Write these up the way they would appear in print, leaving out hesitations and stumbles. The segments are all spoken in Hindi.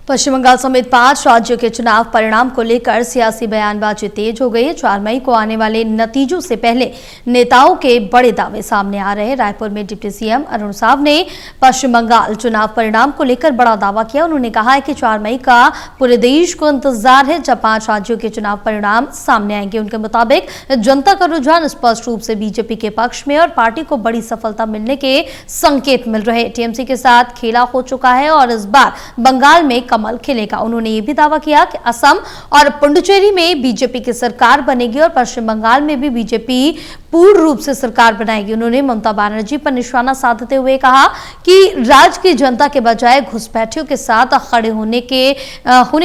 पश्चिम बंगाल समेत 5 राज्यों के चुनाव परिणाम को लेकर सियासी बयानबाजी तेज हो गई है। 4 मई को आने वाले नतीजों से पहले नेताओं के बड़े दावे सामने आ रहे हैं। रायपुर में डिप्टी सीएम अरुण साव ने पश्चिम बंगाल चुनाव परिणाम को लेकर बड़ा दावा किया। उन्होंने कहा है कि 4 मई का पूरे देश को इंतजार है, जब 5 राज्यों के चुनाव परिणाम सामने आएंगे। उनके मुताबिक जनता का रुझान स्पष्ट रूप से बीजेपी के पक्ष में और पार्टी को बड़ी सफलता मिलने के संकेत मिल रहे। टीएमसी के साथ खेला हो चुका है और इस बार बंगाल में कमल खिलेगा। उन्होंने ये भी दावा किया कि असम और पुडुचेरी में बीजेपी की सरकार बनेगी और पश्चिम बंगाल में भी बीजेपी पूर्ण रूप से सरकार बनाएगी। उन्होंने ममता बनर्जी पर निशाना साधते हुए कहा कि राज्य की जनता के बजाय घुसपैठियों के साथ खड़े होने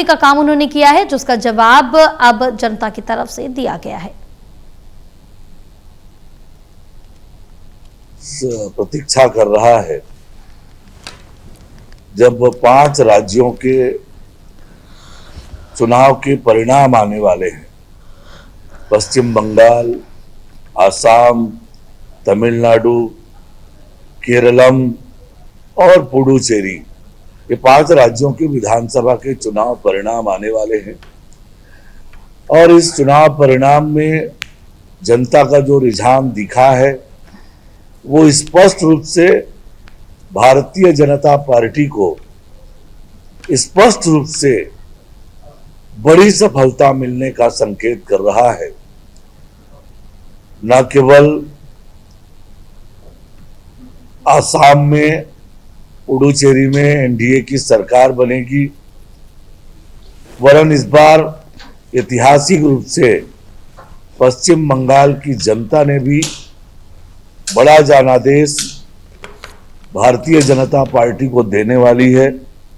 का काम उन्होंने किया है, जिसका जवाब अब जनता की तरफ से दिया गया है। प्रतीक्षा कर रहा है जब 5 राज्यों के चुनाव के परिणाम आने वाले हैं। पश्चिम बंगाल, असम, तमिलनाडु, केरलम और पुडुचेरी, ये 5 राज्यों के विधानसभा के चुनाव परिणाम आने वाले हैं और इस चुनाव परिणाम में जनता का जो रुझान दिखा है वो स्पष्ट रूप से भारतीय जनता पार्टी को स्पष्ट रूप से बड़ी सफलता मिलने का संकेत कर रहा है। न केवल आसाम में, पुडुचेरी में एनडीए की सरकार बनेगी, वरन इस बार ऐतिहासिक रूप से पश्चिम बंगाल की जनता ने भी बड़ा जनादेश भारतीय जनता पार्टी को देने वाली है।